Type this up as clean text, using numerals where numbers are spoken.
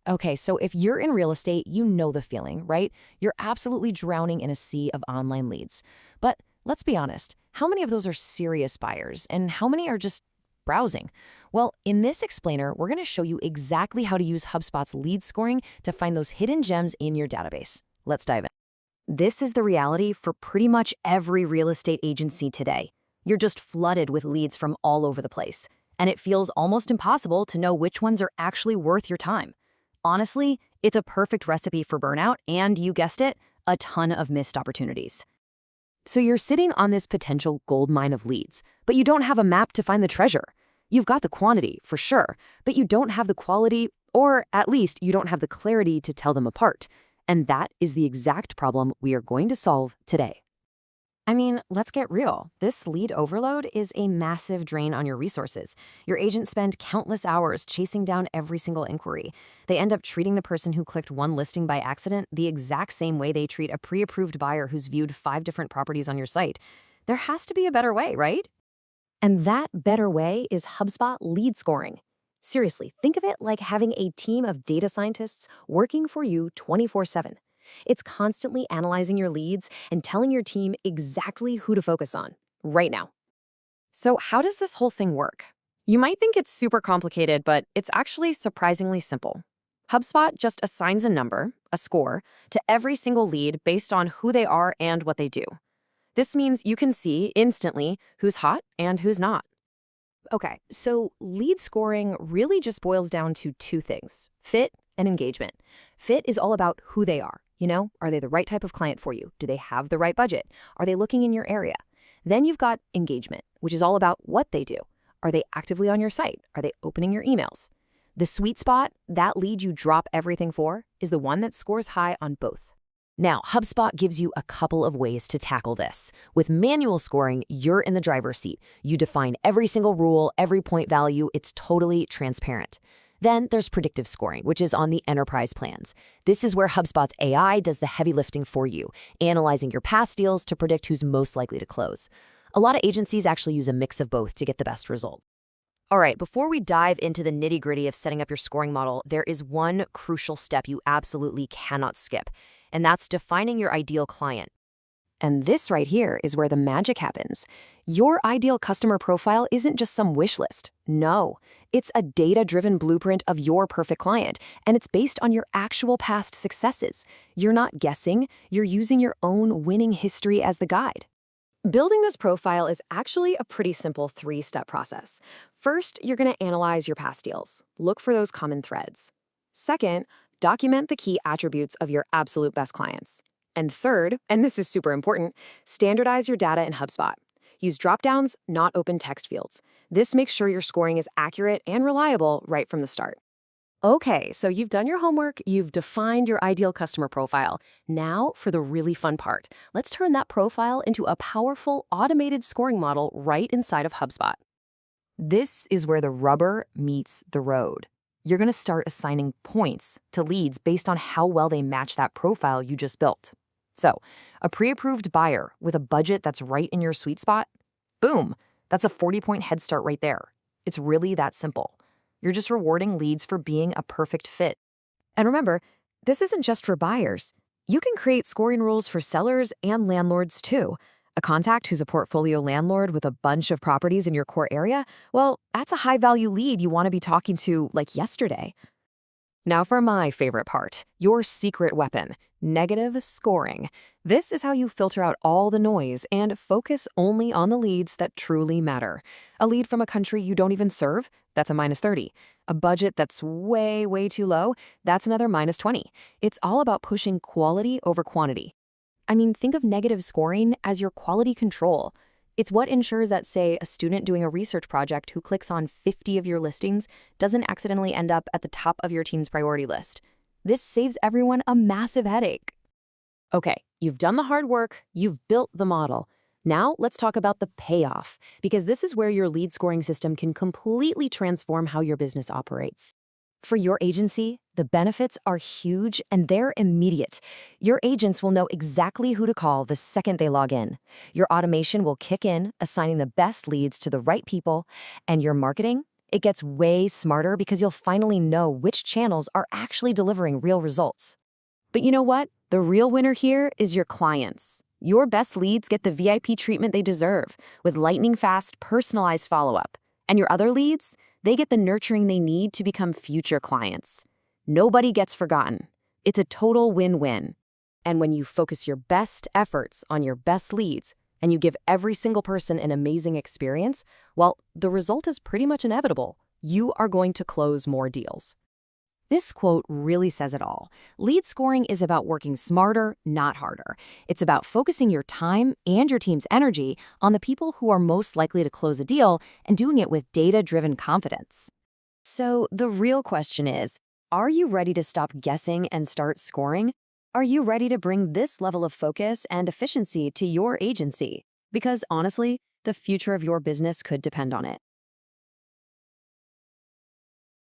Okay, so if you're in real estate, you know the feeling, right? You're absolutely drowning in a sea of online leads. But let's be honest, how many of those are serious buyers and how many are just browsing? Well, in this explainer, we're going to show you exactly how to use HubSpot's lead scoring to find those hidden gems in your database. Let's dive in. This is the reality for pretty much every real estate agency today. You're just flooded with leads from all over the place, and it feels almost impossible to know which ones are actually worth your time. Honestly, it's a perfect recipe for burnout and, you guessed it, a ton of missed opportunities. So you're sitting on this potential goldmine of leads, but you don't have a map to find the treasure. You've got the quantity, for sure, but you don't have the quality, or at least you don't have the clarity to tell them apart. And that is the exact problem we are going to solve today. I mean, let's get real. This lead overload is a massive drain on your resources. Your agents spend countless hours chasing down every single inquiry. They end up treating the person who clicked one listing by accident the exact same way they treat a pre-approved buyer who's viewed 5 different properties on your site. There has to be a better way, right? And that better way is HubSpot Lead Scoring. Seriously, think of it like having a team of data scientists working for you 24/7. It's constantly analyzing your leads and telling your team exactly who to focus on, right now. So how does this whole thing work? You might think it's super complicated, but it's actually surprisingly simple. HubSpot just assigns a number, a score, to every single lead based on who they are and what they do. This means you can see instantly who's hot and who's not. Okay, so lead scoring really just boils down to two things: fit and engagement. Fit is all about who they are. Are they the right type of client for you? Do they have the right budget? Are they looking in your area? Then you've got engagement, which is all about what they do. Are they actively on your site? Are they opening your emails? The sweet spot, that lead you drop everything for, is the one that scores high on both. Now, HubSpot gives you a couple of ways to tackle this. With manual scoring, you're in the driver's seat. You define every single rule, every point value. It's totally transparent. Then there's predictive scoring, which is on the enterprise plans. This is where HubSpot's AI does the heavy lifting for you, analyzing your past deals to predict who's most likely to close. A lot of agencies actually use a mix of both to get the best result. All right, before we dive into the nitty-gritty of setting up your scoring model, there is one crucial step you absolutely cannot skip, and that's defining your ideal client. And this right here is where the magic happens. Your ideal customer profile isn't just some wish list. No, it's a data-driven blueprint of your perfect client, and it's based on your actual past successes. You're not guessing, you're using your own winning history as the guide. Building this profile is actually a pretty simple 3-step process. First, you're going to analyze your past deals. Look for those common threads. Second, document the key attributes of your absolute best clients. And third, and this is super important, standardize your data in HubSpot. Use dropdowns, not open text fields. This makes sure your scoring is accurate and reliable right from the start. Okay, so you've done your homework, you've defined your ideal customer profile. Now for the really fun part. Let's turn that profile into a powerful automated scoring model right inside of HubSpot. This is where the rubber meets the road. You're going to start assigning points to leads based on how well they match that profile you just built. So, a pre-approved buyer with a budget that's right in your sweet spot, boom, that's a 40-point head start right there. It's really that simple. You're just rewarding leads for being a perfect fit. And remember, this isn't just for buyers. You can create scoring rules for sellers and landlords too. A contact who's a portfolio landlord with a bunch of properties in your core area, well, that's a high-value lead you want to be talking to like yesterday. Now for my favorite part, your secret weapon, negative scoring. This is how you filter out all the noise and focus only on the leads that truly matter. A lead from a country you don't even serve? That's a -30. A budget that's way, way too low? That's another -20. It's all about pushing quality over quantity. I mean, think of negative scoring as your quality control. It's what ensures that, say, a student doing a research project who clicks on 50 of your listings doesn't accidentally end up at the top of your team's priority list. This saves everyone a massive headache. Okay, you've done the hard work, you've built the model. Now let's talk about the payoff, because this is where your lead scoring system can completely transform how your business operates. For your agency, the benefits are huge and they're immediate. Your agents will know exactly who to call the second they log in. Your automation will kick in, assigning the best leads to the right people, and your marketing, It gets way smarter because you'll finally know which channels are actually delivering real results. But you know what? The real winner here is your clients. Your best leads get the VIP treatment they deserve, with lightning-fast, personalized follow-up. And your other leads, they get the nurturing they need to become future clients. Nobody gets forgotten. It's a total win-win. And when you focus your best efforts on your best leads, and you give every single person an amazing experience, well, the result is pretty much inevitable. You are going to close more deals. This quote really says it all. Lead scoring is about working smarter, not harder. It's about focusing your time and your team's energy on the people who are most likely to close a deal and doing it with data-driven confidence. So the real question is, are you ready to stop guessing and start scoring? Are you ready to bring this level of focus and efficiency to your agency? Because honestly, the future of your business could depend on it.